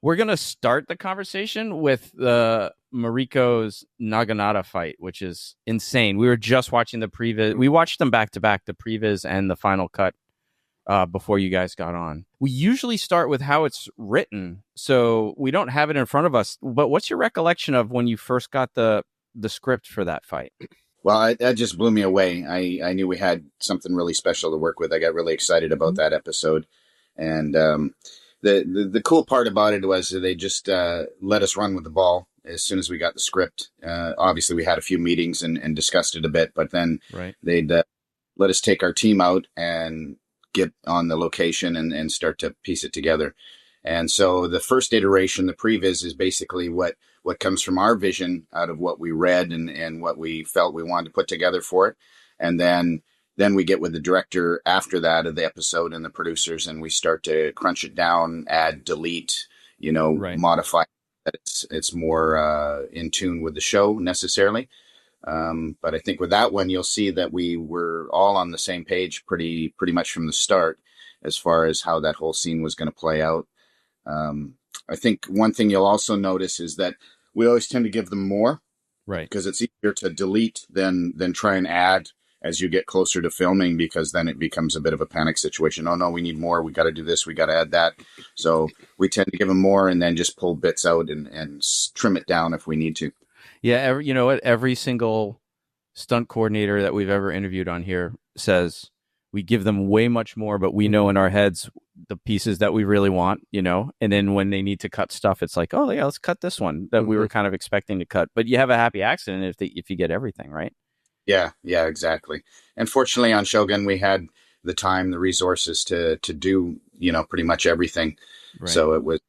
We're going to start the conversation with the Mariko's Naginata fight, which is insane. We were just watching the previs. We watched them back to back, the previs and the final cut, before you guys got on. We usually start with how it's written, so we don't have it in front of us. But what's your recollection of when you first got the script for that fight? Well, that just blew me away. I knew we had something really special to work with. I got really excited about that episode. And the cool part about it was they just let us run with the ball as soon as we got the script. Obviously, we had a few meetings and discussed it a bit, but then they'd let us take our team out and get on the location and start to piece it together. And so the first iteration, the previs, is basically what comes from our vision out of what we read and what we felt we wanted to put together for it. And then we get with the director after that of the episode and the producers, and we start to crunch it down, add, delete, modify that it's more in tune with the show necessarily. But I think with that one, you'll see that we were all on the same page pretty much from the start as far as how that whole scene was going to play out. I think one thing you'll also notice is that we always tend to give them more, right? Because it's easier to delete than try and add as you get closer to filming, because then it becomes a bit of a panic situation. Oh no, we need more. We got to do this. We got to add that. So we tend to give them more and then just pull bits out and trim it down if we need to. Yeah. You know what? Every single stunt coordinator that we've ever interviewed on here says we give them way much more, but we know in our heads the pieces that we really want, and then when they need to cut stuff, it's like, oh yeah, let's cut this one that we were kind of expecting to cut. But you have a happy accident if you get everything right. Yeah, exactly. And fortunately on Shogun, we had the time, the resources to do, pretty much everything. Right. So it was,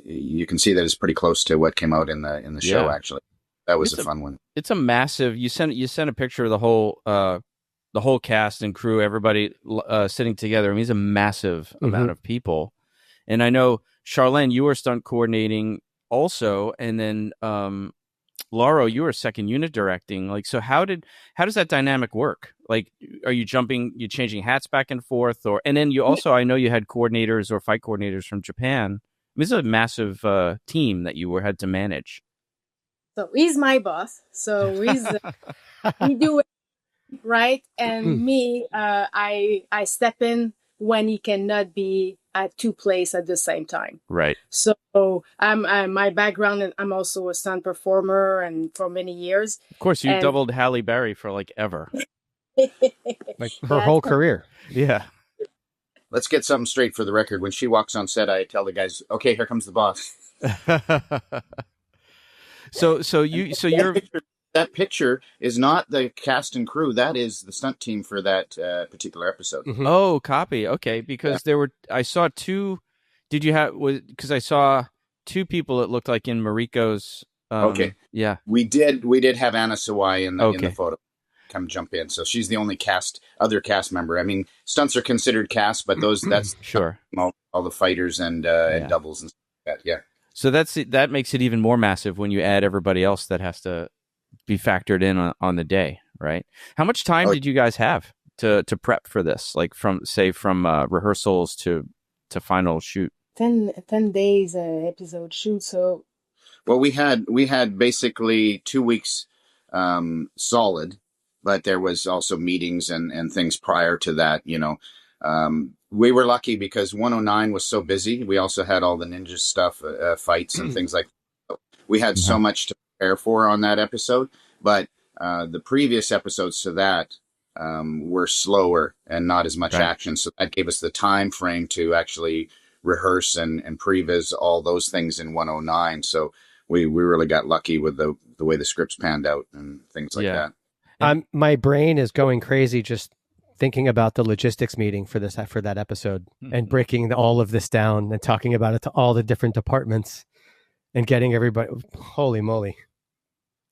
you can see that it's pretty close to what came out in the show. Actually, that was a fun one. It's a massive. You sent a picture of the whole cast and crew, everybody sitting together. I mean, it's a massive amount of people. And I know, Sharlene, you were stunt coordinating also, and then Lauro, you were second unit directing. Like, so how does that dynamic work? Like, are you changing hats back and forth, and then you also, I know you had coordinators or fight coordinators from Japan. I mean, this is a massive team that you had to manage. So he's my boss. So we do it right, and me, I step in when he cannot be at two places at the same time. Right. So I'm my background, and I'm also a stunt performer, and for many years. Of course, you doubled Halle Berry for like ever. Like her whole career. Yeah. Let's get something straight for the record. When she walks on set, I tell the guys, "Okay, here comes the boss." So you're. That picture is not the cast and crew. That is the stunt team for that particular episode. Oh, copy. Okay, because I saw two. Did you have? Because I saw two people. It looked like in Mariko's. Okay. Yeah. We did have Anna Sawai in the photo. Come jump in. So she's the only other cast member. I mean, stunts are considered cast, but that's sure all the fighters and doubles and stuff like that. Yeah. So that makes it even more massive when you add everybody else that has to be factored in on the day, right? How much time did you guys have to prep for this? Like from rehearsals to final shoot? 10 days episode shoot. So, well, we had basically 2 weeks solid, but there was also meetings and things prior to that. We were lucky because 109 was so busy. We also had all the ninja stuff, fights and things like that. We had so much to prepare for on that episode, but the previous episodes to that were slower and not as much action. So that gave us the time frame to actually rehearse and previs all those things in 109. So we really got lucky with the way the scripts panned out and things like that. My brain is going crazy just thinking about the logistics meeting for that episode and breaking all of this down and talking about it to all the different departments and getting everybody. Holy moly!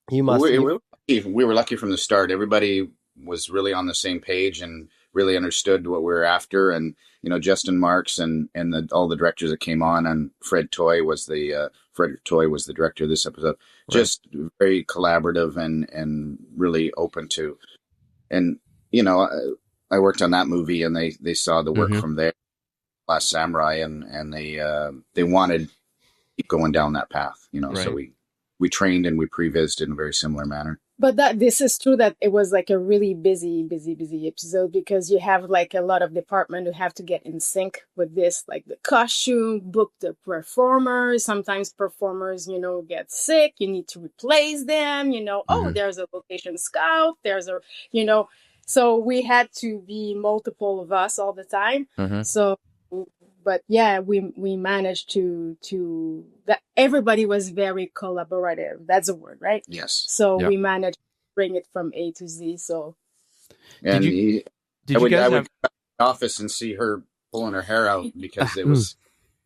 We were lucky from the start. Everybody was really on the same page and really understood what we were after. And Justin Marks and all the directors that came on, and Frederick Toy was the director of this episode. Just very collaborative and really open to. And I worked on that movie, and they saw the work from there, Last Samurai, and they wanted keep going down that path, you know. So we trained and we pre-vised in a very similar manner. But this is true that it was like a really busy episode, because you have like a lot of department who have to get in sync with this, like the costume, book the performers. Sometimes performers, you know, get sick. You need to replace them, you know. Oh, there's a location scout. There's a, you know, so we had to be multiple of us all the time. So, but yeah, we managed to that everybody was very collaborative. That's a word, right? Yes. So we managed to bring it from A to Z. So, and did I you would guys go have to the office and see her pulling her hair out because it was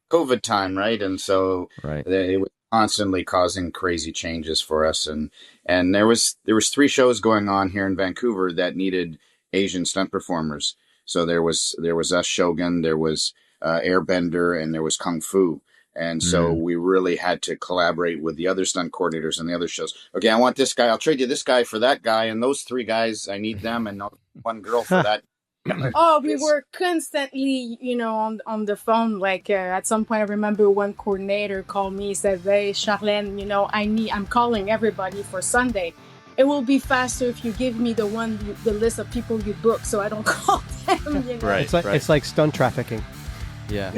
COVID time, right? And so it was constantly causing crazy changes for us. And there was 3 shows going on here in Vancouver that needed Asian stunt performers. So there was us, Shogun, there was Airbender, and there was Kung Fu. And so we really had to collaborate with the other stunt coordinators and the other shows. Okay, I want this guy. I'll trade you this guy for that guy. And those 3 guys, I need them. And one girl for that. Oh, we were constantly, you know, on the phone. Like at some point, I remember one coordinator called me, said, "Hey, Sharlene, you know, I'm calling everybody for Sunday. It will be faster if you give me the list of people you book, so I don't call them." You know? It's like stunt trafficking. Yeah.